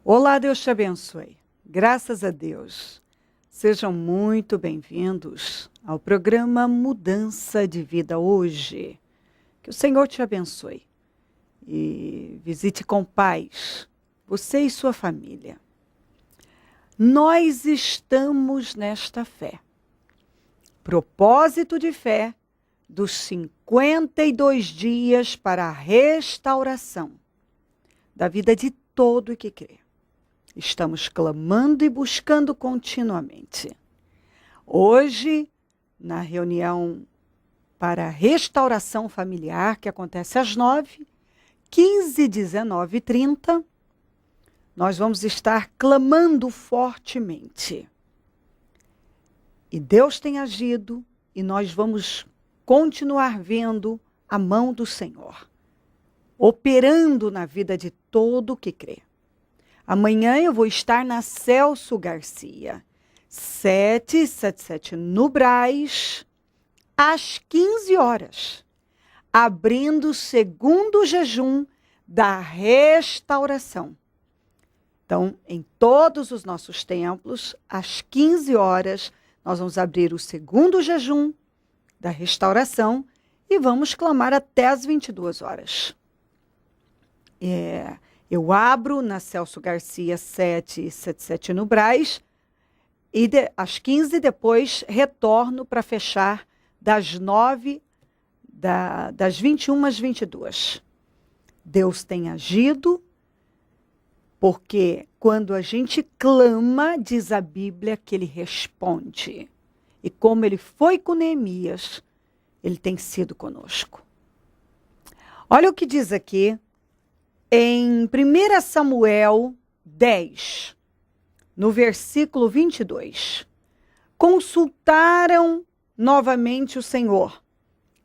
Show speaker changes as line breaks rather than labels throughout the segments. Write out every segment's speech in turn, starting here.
Olá, Deus te abençoe. Graças a Deus. Sejam muito bem-vindos ao programa Mudança de Vida hoje. Que o Senhor te abençoe e visite com paz você e sua família. Nós estamos nesta fé. Propósito de fé dos 52 dias para a restauração da vida de todo o que crê. Estamos clamando e buscando continuamente. Hoje, na reunião para a restauração familiar, que acontece às 9, 15, 19 e 30, nós vamos estar clamando fortemente. E Deus tem agido e nós vamos continuar vendo a mão do Senhor, operando na vida de todo o que crê. Amanhã eu vou estar na Celso Garcia, 777 no Brás, às 15 horas, abrindo o segundo jejum da restauração. Então, em todos os nossos templos, às 15 horas, nós vamos abrir o segundo jejum da restauração e vamos clamar até às 22 horas. Eu abro na Celso Garcia 777 no Brás e às 15 depois retorno para fechar das 9, das 21 às 22. Deus tem agido porque quando a gente clama, diz a Bíblia que ele responde. E como ele foi com Neemias, ele tem sido conosco. Olha o que diz aqui. Em 1 Samuel 10, no versículo 22, consultaram novamente o Senhor.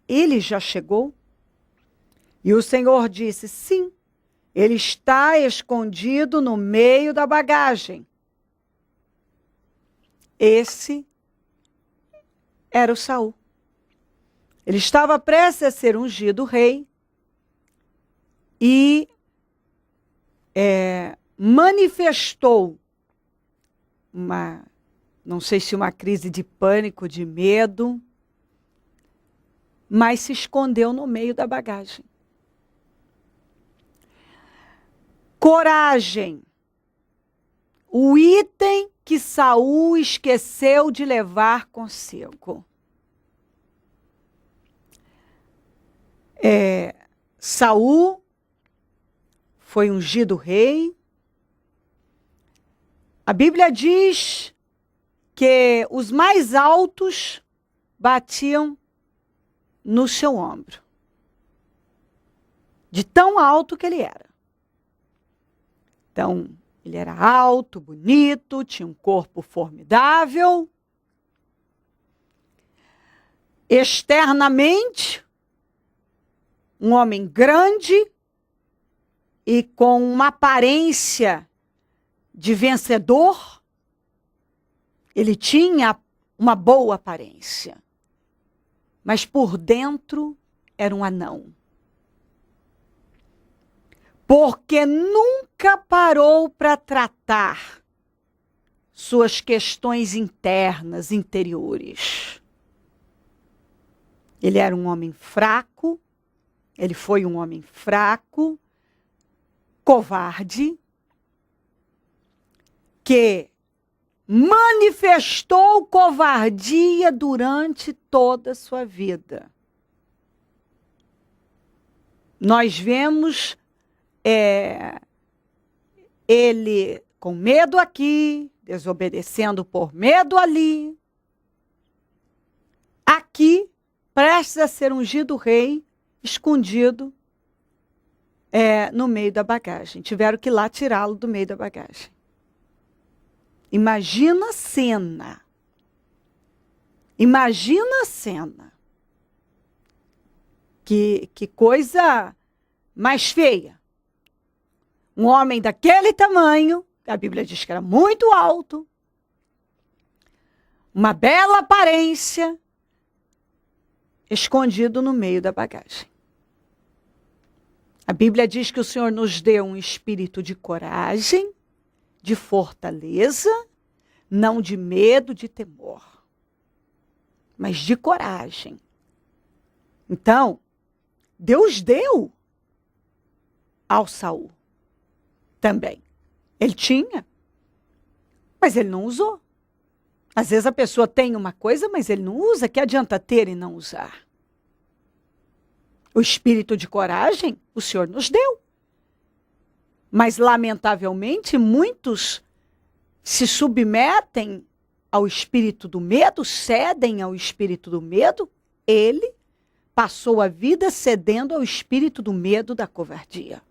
Ele já chegou? E o Senhor disse, sim, ele está escondido no meio da bagagem. Esse era o Saul. Ele estava prestes a ser ungido rei e manifestou não sei se uma crise de pânico, de medo, mas se escondeu no meio da bagagem. Coragem, o item que Saul esqueceu de levar consigo. Saul foi ungido rei. A Bíblia diz que os mais altos batiam no seu ombro. De tão alto que ele era. Então, ele era alto, bonito, tinha um corpo formidável. Externamente, um homem grande e com uma aparência de vencedor. Ele tinha uma boa aparência, mas por dentro era um anão. Porque nunca parou para tratar suas questões internas, interiores. Ele era um homem fraco, ele foi um homem fraco, covarde, que manifestou covardia durante toda a sua vida. Nós vemos ele com medo aqui, desobedecendo por medo ali. Aqui, prestes a ser ungido rei, escondido no meio da bagagem. Tiveram que ir lá tirá-lo do meio da bagagem. Imagina a cena. Imagina a cena. Que coisa mais feia. Um homem daquele tamanho, a Bíblia diz que era muito alto, uma bela aparência, escondido no meio da bagagem. A Bíblia diz que o Senhor nos deu um espírito de coragem, de fortaleza, não de medo, de temor, mas de coragem. Então, Deus deu ao Saul também. Ele tinha, mas ele não usou. Às vezes a pessoa tem uma coisa, mas ele não usa. Que adianta ter e não usar? O espírito de coragem, o Senhor nos deu. Mas, lamentavelmente, muitos se submetem ao espírito do medo, cedem ao espírito do medo. Ele passou a vida cedendo ao espírito do medo, da covardia.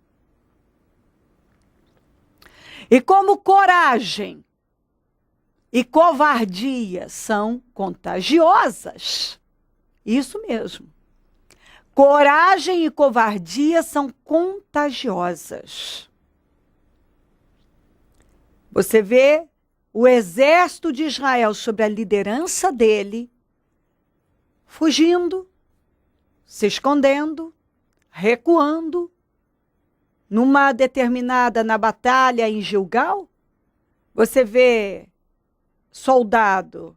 E como coragem e covardia são contagiosas, isso mesmo. Coragem e covardia são contagiosas. Você vê o exército de Israel, sob a liderança dele, fugindo, se escondendo, recuando. Numa determinada, na batalha em Gilgal, você vê soldado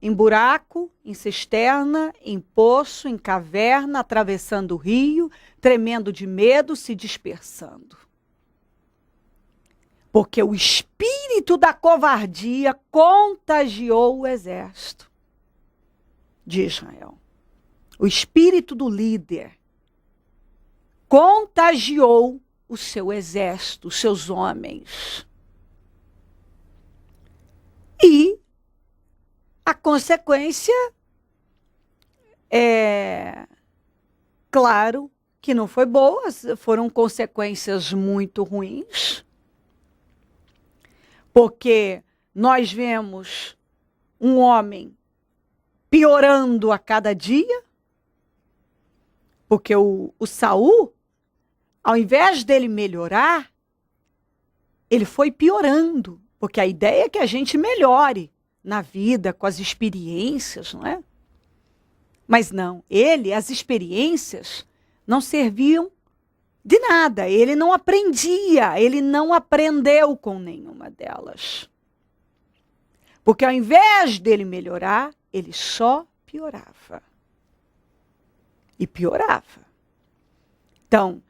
em buraco, em cisterna, em poço, em caverna, atravessando o rio, tremendo de medo, se dispersando. Porque o espírito da covardia contagiou o exército de Israel. O espírito do líder contagiou o seu exército, os seus homens. E a consequência é, claro, que não foi boa, foram consequências muito ruins, porque nós vemos um homem piorando a cada dia, porque o Saul, ao invés dele melhorar, ele foi piorando, porque a ideia é que a gente melhore na vida, com as experiências, não é? Mas não, as experiências não serviam de nada, ele não aprendia, ele não aprendeu com nenhuma delas. Porque ao invés dele melhorar, ele só piorava. E piorava. Então,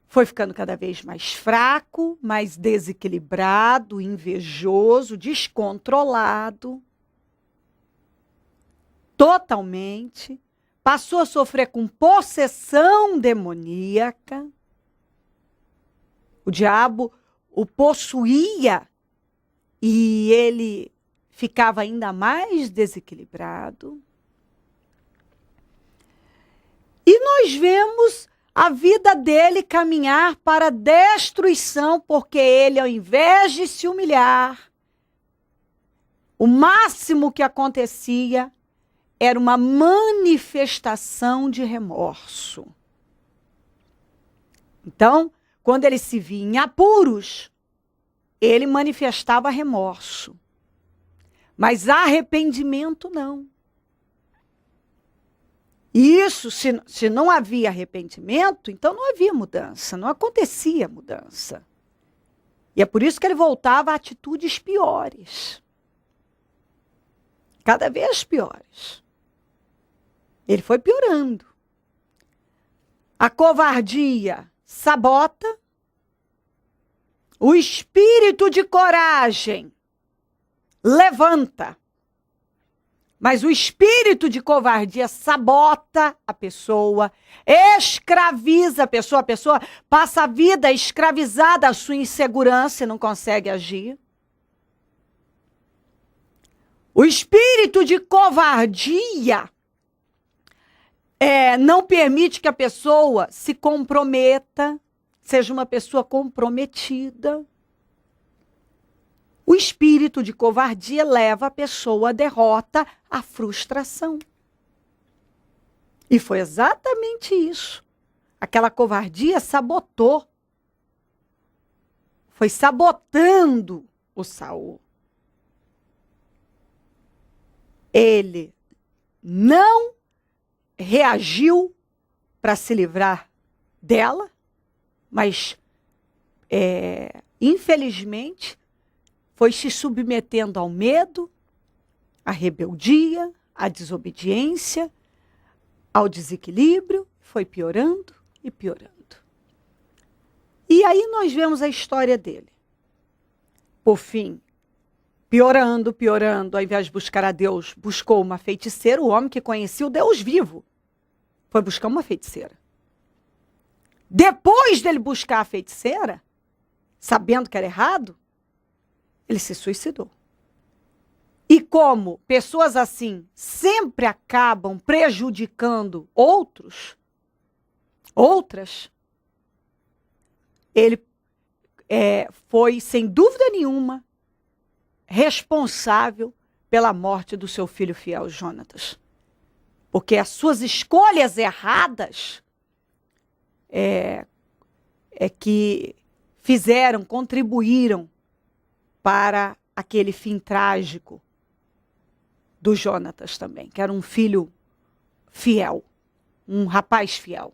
foi ficando cada vez mais fraco, mais desequilibrado, invejoso, descontrolado. Totalmente. Passou a sofrer com possessão demoníaca. O diabo o possuía e ele ficava ainda mais desequilibrado. E nós vemos a vida dele caminhar para a destruição, porque ele, ao invés de se humilhar, o máximo que acontecia era uma manifestação de remorso. Então, quando ele se via em apuros, ele manifestava remorso. Mas arrependimento não. E isso, se não havia arrependimento, então não havia mudança, não acontecia mudança. E é por isso que ele voltava a atitudes piores. Cada vez piores. Ele foi piorando. A covardia sabota. O espírito de coragem levanta. Mas o espírito de covardia sabota a pessoa, escraviza a pessoa passa a vida escravizada à sua insegurança e não consegue agir. O espírito de covardia não permite que a pessoa se comprometa, seja uma pessoa comprometida. O espírito de covardia leva a pessoa à derrota, à frustração. E foi exatamente isso. Aquela covardia sabotou. Foi sabotando o Saul. Ele não reagiu para se livrar dela, mas, infelizmente, foi se submetendo ao medo, à rebeldia, à desobediência, ao desequilíbrio, foi piorando e piorando. E aí nós vemos a história dele. Por fim, piorando, piorando, ao invés de buscar a Deus, buscou uma feiticeira, o homem que conhecia o Deus vivo. Foi buscar uma feiticeira. Depois dele buscar a feiticeira, sabendo que era errado, ele se suicidou. E como pessoas assim sempre acabam prejudicando outras, ele foi, sem dúvida nenhuma, responsável pela morte do seu filho fiel, Jonatas. Porque as suas escolhas erradas que contribuíram para aquele fim trágico do Jonatas também, que era um filho fiel, um rapaz fiel.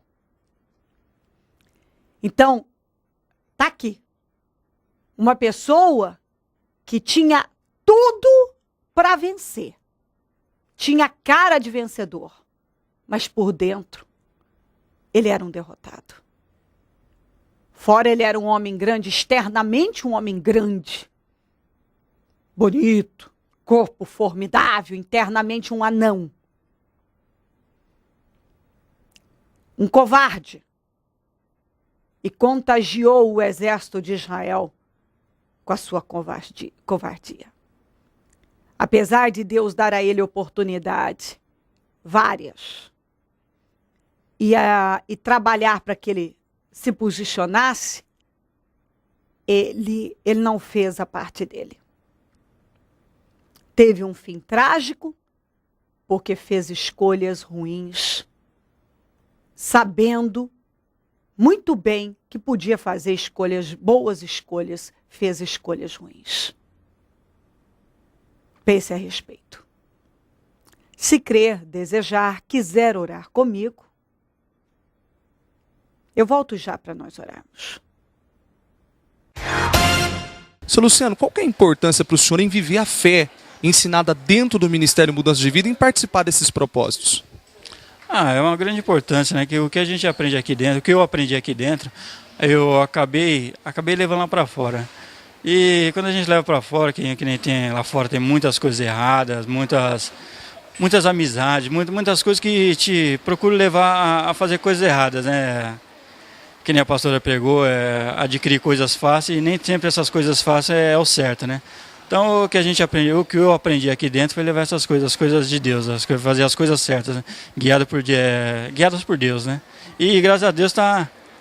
Então, tá aqui. Uma pessoa que tinha tudo para vencer. Tinha cara de vencedor. Mas por dentro, ele era um derrotado. Fora ele era um homem grande, externamente um homem grande. Bonito, corpo formidável, internamente um anão. Um covarde. E contagiou o exército de Israel com a sua covardia. Apesar de Deus dar a ele oportunidade, várias, e trabalhar para que ele se posicionasse, ele não fez a parte dele. Teve um fim trágico, porque fez escolhas ruins, sabendo muito bem que podia fazer boas escolhas, fez escolhas ruins. Pense a respeito. Se crer, desejar, quiser orar comigo, eu volto já para nós orarmos.
Seu Luciano, qual que é a importância para o senhor em viver a fé ensinada dentro do Ministério Mudança de Vida e em participar desses propósitos?
É uma grande importância, né? Que o que a gente aprende aqui dentro, o que eu aprendi aqui dentro, eu acabei levando lá para fora. E quando a gente leva para fora, que nem tem lá fora, tem muitas coisas erradas, muitas amizades, muitas coisas que te procuram levar a fazer coisas erradas, né? Que nem a pastora pregou, adquirir coisas fáceis, e nem sempre essas coisas fáceis é o certo, né? Então o que eu aprendi aqui dentro foi levar essas coisas, as coisas de Deus, fazer as coisas certas, né? Guiadas por Deus, né? E graças a Deus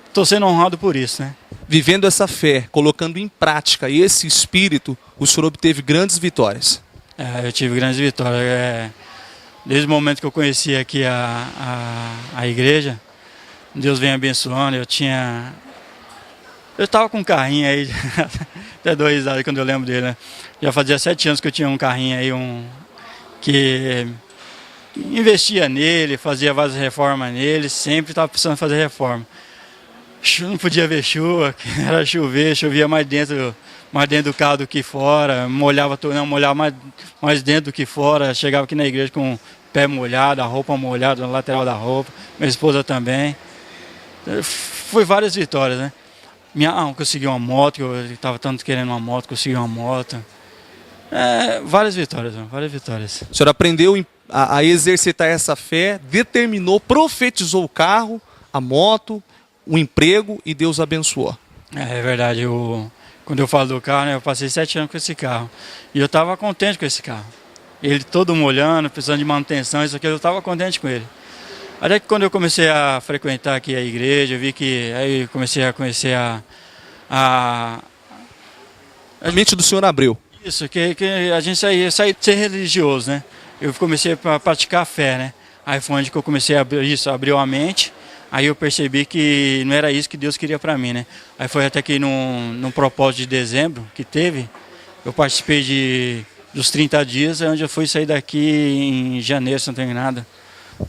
estou sendo honrado por isso, né?
Vivendo essa fé, colocando em prática esse espírito, o senhor obteve grandes vitórias.
Eu tive grandes vitórias. Desde o momento que eu conheci aqui a igreja, Deus vem abençoando. Eu estava com um carrinho aí, até dou risada quando eu lembro dele, né? Já fazia 7 anos que eu tinha um carrinho aí, que investia nele, fazia várias reformas nele, sempre estava precisando fazer reforma. Não podia ver chuva, era chovia mais dentro do carro do que fora, molhava mais dentro do que fora, chegava aqui na igreja com o pé molhado, a roupa molhada na lateral da roupa, minha esposa também. Foi várias vitórias, né? Consegui uma moto, eu estava tanto querendo uma moto, consegui uma moto. Várias vitórias.
O senhor aprendeu a exercitar essa fé, determinou, profetizou o carro, a moto, o emprego e Deus abençoou.
É verdade, quando eu falo do carro, né, eu passei 7 anos com esse carro. E eu estava contente com esse carro. Ele todo molhando, precisando de manutenção, isso aqui, eu estava contente com ele. Até que quando eu comecei a frequentar aqui a igreja, eu vi que aí comecei a conhecer a
mente do senhor abriu.
Isso, que a gente saía de ser religioso, né? Eu comecei a praticar a fé, né? Aí foi onde que eu comecei a abrir isso, abriu a mente. Aí eu percebi que não era isso que Deus queria para mim, né? Aí foi até que num propósito de dezembro que teve, eu participei dos 30 dias, onde eu fui sair daqui em janeiro, se não tenho nada.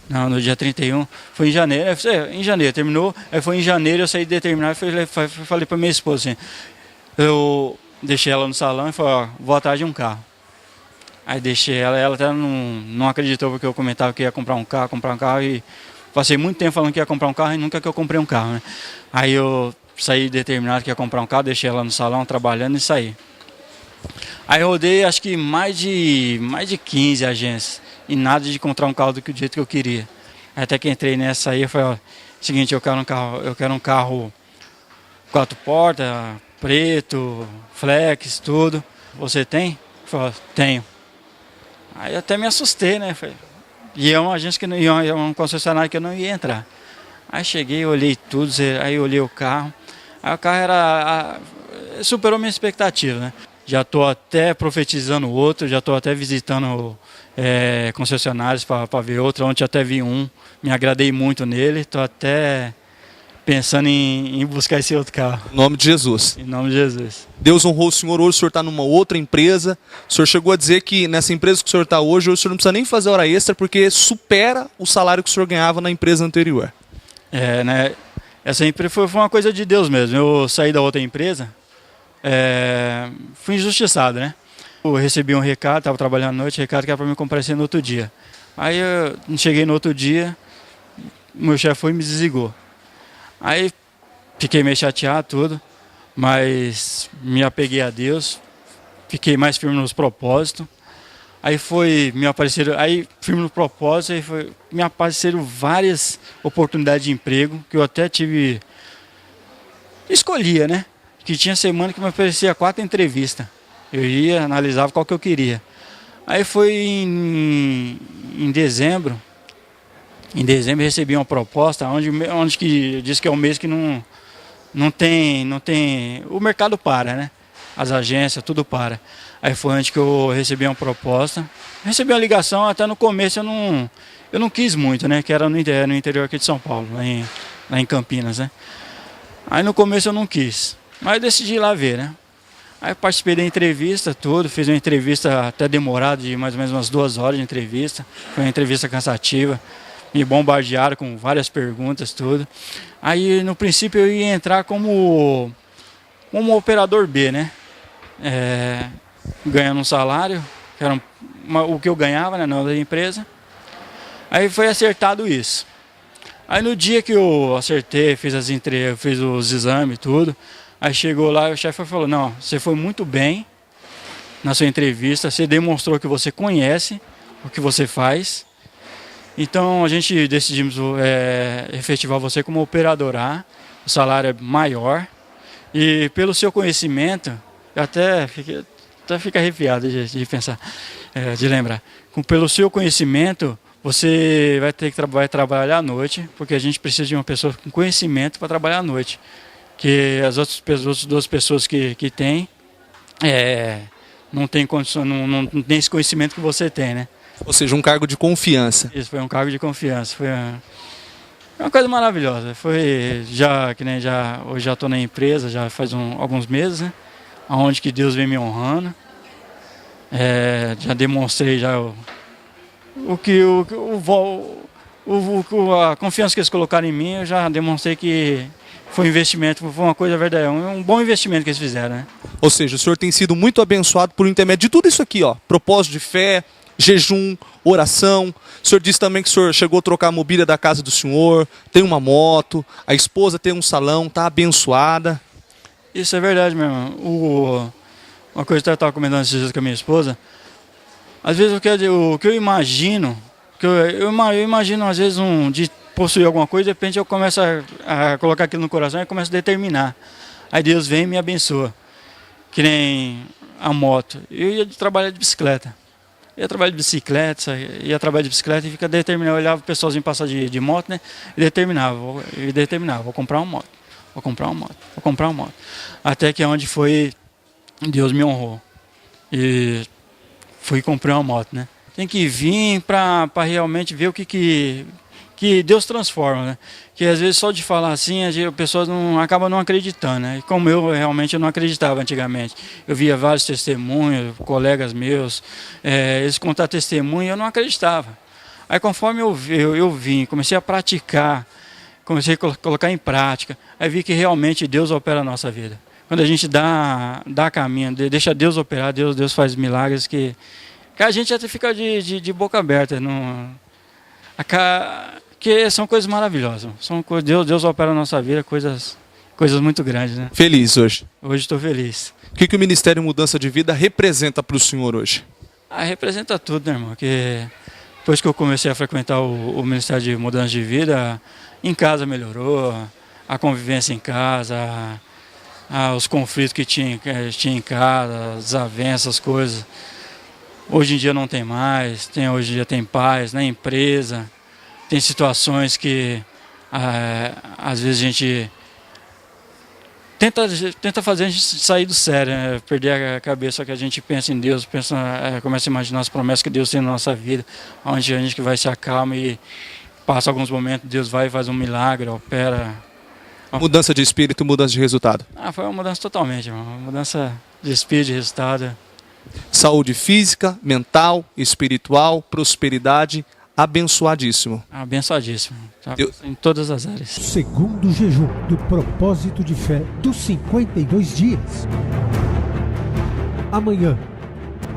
Não, no dia 31, foi em janeiro, terminou, aí foi em janeiro, eu saí determinado e falei para minha esposa assim, deixei ela no salão e falei, ó, vou atrás de um carro. Aí deixei ela até não acreditou porque eu comentava que ia comprar um carro e passei muito tempo falando que ia comprar um carro e nunca que eu comprei um carro, né? Aí eu saí determinado que ia comprar um carro, deixei ela no salão trabalhando e saí. Aí eu rodei acho que mais de 15 agências e nada de encontrar um carro do jeito que eu queria. Até que entrei nessa aí, eu falei, ó, seguinte, eu quero um carro 4 portas, preto, flex, tudo. Você tem? Eu falei, tenho. Aí até me assustei, né? E é uma agência que não, é um concessionário que eu não ia entrar. Aí cheguei, olhei tudo, aí olhei o carro. Aí o carro superou minha expectativa, né? Já estou até profetizando outro, já estou até visitando concessionários para ver outro. Ontem até vi um, me agradei muito nele, estou até pensando em buscar esse outro carro.
Em nome de Jesus.
Em nome de Jesus.
Deus honrou o senhor, hoje o senhor está numa outra empresa. O senhor chegou a dizer que nessa empresa que o senhor está hoje o senhor não precisa nem fazer hora extra porque supera o salário que o senhor ganhava na empresa anterior.
Né? Essa empresa foi uma coisa de Deus mesmo. Eu saí da outra empresa, fui injustiçado, né? Eu recebi um recado, estava trabalhando à noite, recado que era para me comparecer no outro dia. Aí eu cheguei no outro dia, meu chefe foi e me desligou. Aí fiquei meio chateado, tudo, mas me apeguei a Deus, fiquei mais firme nos propósitos. Aí firme no propósito, me apareceram várias oportunidades de emprego, que eu até escolhia, né? Que tinha semana que me oferecia 4 entrevistas. Eu ia, analisava qual que eu queria. Aí foi em dezembro. Em dezembro eu recebi uma proposta onde que diz que é um mês que não tem, o mercado para, né? As agências, tudo para. Aí foi antes que eu recebi uma proposta. Recebi uma ligação, até no começo eu não quis muito, né? Que era no interior aqui de São Paulo, lá em Campinas, né? Aí no começo eu não quis, mas eu decidi ir lá ver, né? Aí participei da entrevista, tudo, fiz uma entrevista até demorada, de mais ou menos umas 2 horas de entrevista. Foi uma entrevista cansativa, me bombardearam com várias perguntas, tudo. Aí no princípio eu ia entrar como operador B, né? Ganhando um salário, que era o que eu ganhava, né, na outra empresa. Aí foi acertado isso. Aí no dia que eu acertei, fiz os exames e tudo, aí chegou lá e o chefe falou, não, você foi muito bem na sua entrevista, você demonstrou que você conhece o que você faz, então a gente decidimos efetivar você como operador A, o salário é maior, e pelo seu conhecimento, eu até fico arrepiado de pensar, de lembrar, pelo seu conhecimento, você vai trabalhar à noite, porque a gente precisa de uma pessoa com conhecimento para trabalhar à noite. Que as outras 2 pessoas que tem, não tem condição, não tem esse conhecimento que você tem, né?
Ou seja, um cargo de confiança.
Isso, foi um cargo de confiança. Foi uma coisa maravilhosa. Hoje já estou na empresa, já faz alguns meses, né? Onde que Deus vem me honrando. Já demonstrei a confiança que eles colocaram em mim, eu já demonstrei que foi um investimento, foi uma coisa verdadeira, um bom investimento que eles fizeram, né?
Ou seja, o senhor tem sido muito abençoado por intermédio de tudo isso aqui, ó. Propósito de fé, jejum, oração. O senhor disse também que o senhor chegou a trocar a mobília da casa do senhor, tem uma moto, a esposa tem um salão, está abençoada.
Isso é verdade mesmo. Uma coisa que eu estava comentando esses dias com a minha esposa, às vezes o que eu imagino, eu imagino às vezes de possuir alguma coisa, de repente eu começo a colocar aquilo no coração e começo a determinar. Aí Deus vem e me abençoa. Que nem a moto. Eu ia trabalhar de bicicleta. Ia trabalhar de bicicleta e fica determinado. Eu olhava o pessoalzinho passar de moto, né? E determinava, vou comprar uma moto. Vou comprar uma moto. Até que onde foi, Deus me honrou. E fui e comprei uma moto, né? Tem que vir para realmente ver o que Deus transforma, né? Que às vezes só de falar assim, as pessoas acabam não acreditando, né? E como eu realmente não acreditava antigamente. Eu via vários testemunhos, colegas meus, eles contaram testemunho e eu não acreditava. Aí conforme eu vim, comecei a praticar, comecei a colocar em prática, aí vi que realmente Deus opera a nossa vida. quando a gente dá caminho, deixa Deus operar, Deus faz milagres que a gente até fica de boca aberta. Que são coisas maravilhosas. Deus opera na nossa vida, coisas muito grandes, né?
Feliz hoje.
Hoje estou feliz.
O que o Ministério Mudança de Vida representa para o senhor hoje?
Representa tudo, né, irmão? Que depois que eu comecei a frequentar o Ministério de Mudança de Vida, em casa melhorou, a convivência em casa, os conflitos que tinha em casa, as desavenças, as coisas. Hoje em dia não tem mais, hoje em dia tem paz na empresa, tem situações que às vezes a gente tenta fazer a gente sair do sério, né? Perder a cabeça, só que a gente pensa em Deus, começa a imaginar as promessas que Deus tem na nossa vida, onde a gente que vai se acalma e passa alguns momentos, Deus vai e faz um milagre, opera.
Mudança de espírito, mudança de resultado.
Foi uma mudança totalmente, irmão. Uma mudança de espírito, de resultado.
Saúde física, mental, espiritual, prosperidade, abençoadíssimo.
Abençoadíssimo. Em todas as áreas.
Segundo jejum do propósito de fé dos 52 dias. Amanhã,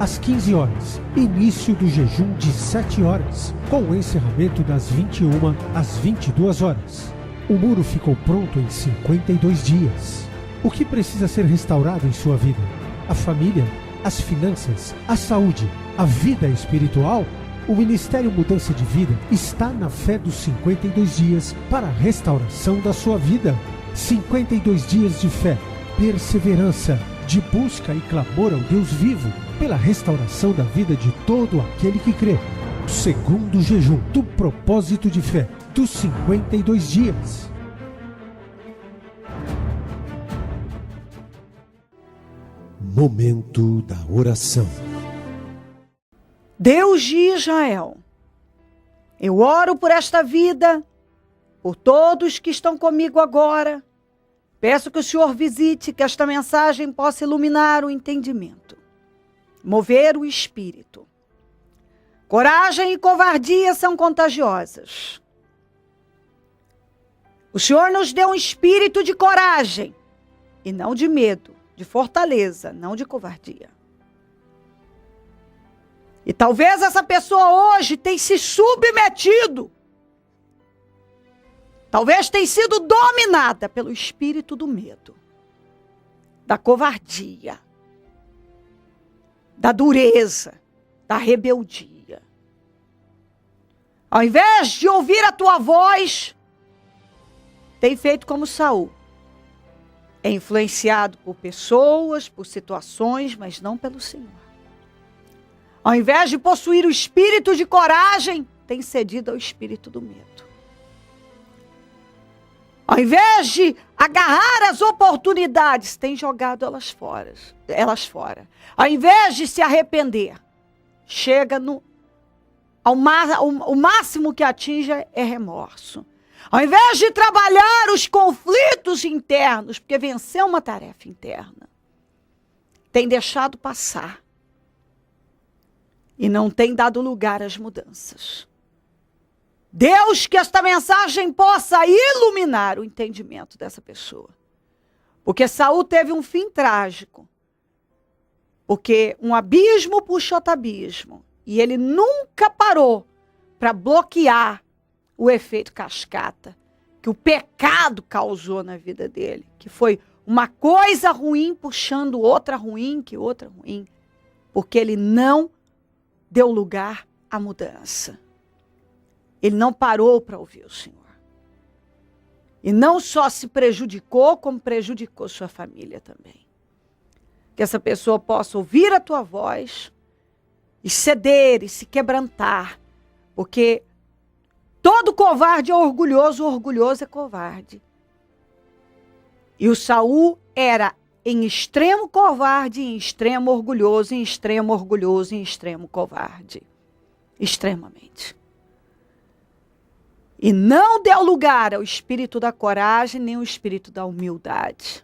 às 15 horas, início do jejum de 7 horas, com o encerramento das 21 às 22 horas. O muro ficou pronto em 52 dias. O que precisa ser restaurado em sua vida? A família, as finanças, a saúde, a vida espiritual? O Ministério Mudança de Vida está na fé dos 52 dias para a restauração da sua vida. 52 dias de fé, perseverança, de busca e clamor ao Deus vivo, pela restauração da vida de todo aquele que crê. Segundo jejum do propósito de fé dos 52 dias. Momento da oração.
Deus de Israel, eu oro por esta vida, por todos que estão comigo agora. Peço que o Senhor visite, que esta mensagem possa iluminar o entendimento, mover o espírito. Coragem e covardia são contagiosas. O Senhor nos deu um espírito de coragem e não de medo, de fortaleza, não de covardia. E talvez essa pessoa hoje tenha se submetido, talvez tenha sido dominada pelo espírito do medo, da covardia, da dureza, da rebeldia. Ao invés de ouvir a tua voz, tem feito como Saul. É influenciado por pessoas, por situações, mas não pelo Senhor. Ao invés de possuir o espírito de coragem, tem cedido ao espírito do medo. Ao invés de agarrar as oportunidades, tem jogado elas fora. Ao invés de se arrepender, chega o máximo que atinge é remorso. Ao invés de trabalhar os conflitos internos, porque vencer uma tarefa interna, tem deixado passar. E não tem dado lugar às mudanças. Deus, que esta mensagem possa iluminar o entendimento dessa pessoa. Porque Saul teve um fim trágico. Porque um abismo puxa outro abismo. E ele nunca parou para bloquear o efeito cascata que o pecado causou na vida dele. Que foi uma coisa ruim puxando outra ruim, que outra ruim. Porque ele não deu lugar à mudança. Ele não parou para ouvir o Senhor. E não só se prejudicou, como prejudicou sua família também. Que essa pessoa possa ouvir a tua voz e ceder e se quebrantar. Porque todo covarde é orgulhoso, o orgulhoso é covarde. E o Saul era em extremo covarde, em extremo orgulhoso, em extremo orgulhoso, em extremo covarde. Extremamente. E não deu lugar ao espírito da coragem, nem ao espírito da humildade.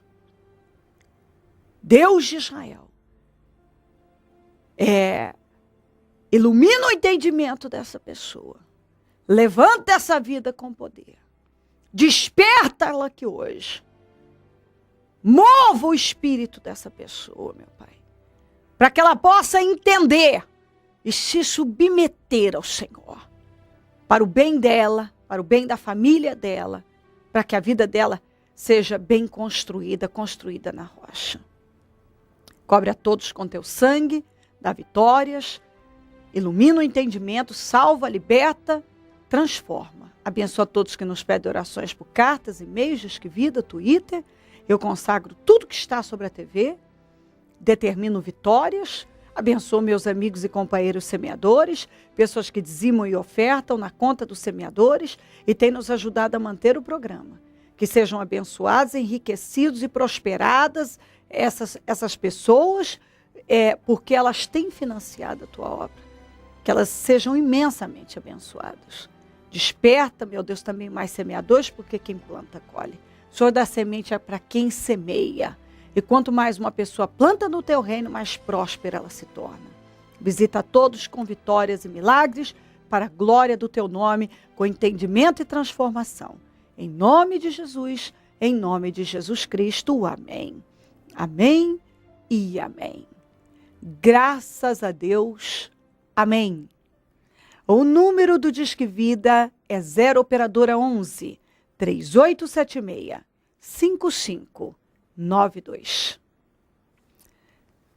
Deus de Israel, ilumina o entendimento dessa pessoa. Levanta essa vida com poder. Desperta ela aqui hoje. Mova o espírito dessa pessoa, meu Pai, para que ela possa entender e se submeter ao Senhor, para o bem dela, para o bem da família dela, para que a vida dela seja bem construída, construída na rocha. Cobre a todos com teu sangue, dá vitórias, ilumina o entendimento, salva, liberta, transforma. Abençoa todos que nos pedem orações por cartas, e-mails, Disque Vida, Twitter. Eu consagro tudo que está sobre a TV, determino vitórias, abençoo meus amigos e companheiros semeadores, pessoas que dizimam e ofertam na conta dos semeadores e têm nos ajudado a manter o programa. Que sejam abençoados, enriquecidos e prosperadas essas pessoas, porque elas têm financiado a tua obra. Que elas sejam imensamente abençoadas. Desperta, meu Deus, também mais semeadores, porque quem planta, colhe. O Senhor dá semente para quem semeia. E quanto mais uma pessoa planta no teu reino, mais próspera ela se torna. Visita todos com vitórias e milagres, para a glória do teu nome, com entendimento e transformação. Em nome de Jesus, em nome de Jesus Cristo, amém. Amém e amém. Graças a Deus, amém. O número do Disque Vida é 0 operadora 11 3876 5592.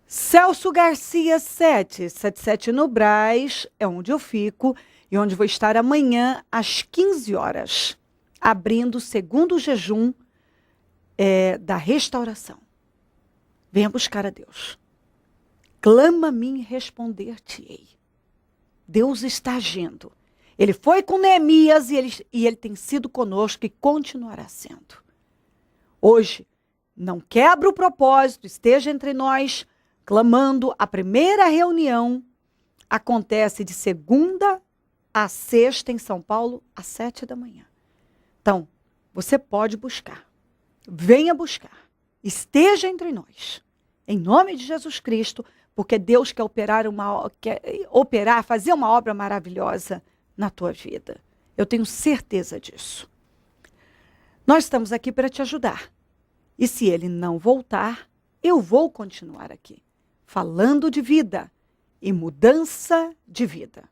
Celso Garcia 777 no Brás, é onde eu fico e onde vou estar amanhã às 15 horas, abrindo o segundo jejum da restauração. Venha buscar a Deus. Clama a mim e responder-te-ei. Deus está agindo. Ele foi com Neemias e ele tem sido conosco e continuará sendo. Hoje, não quebra o propósito, esteja entre nós, clamando. A primeira reunião acontece de segunda a sexta em São Paulo, às 7 da manhã. Então, você pode buscar. Venha buscar. Esteja entre nós. Em nome de Jesus Cristo, porque Deus quer fazer uma obra maravilhosa na tua vida. Eu tenho certeza disso. Nós estamos aqui para te ajudar. E se ele não voltar, eu vou continuar aqui, falando de vida e mudança de vida.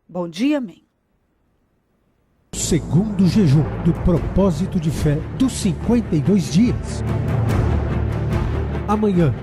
Bom dia, amém.
Segundo jejum do propósito de fé dos 52 dias. Amanhã,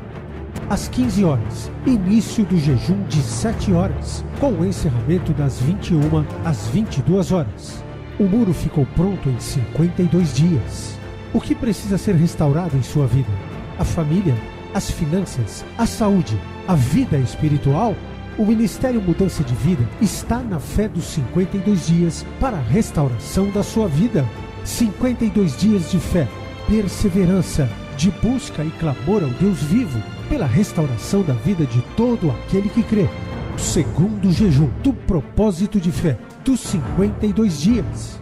às 15 horas, início do jejum de 7 horas, com o encerramento das 21 às 22 horas. O muro ficou pronto em 52 dias. O que precisa ser restaurado em sua vida? A família, as finanças, a saúde, a vida espiritual? O Ministério Mudança de Vida está na fé dos 52 dias para a restauração da sua vida. 52 dias de fé, perseverança, de busca e clamor ao Deus vivo, pela restauração da vida de todo aquele que crê. Segundo jejum do propósito de fé dos 52 dias.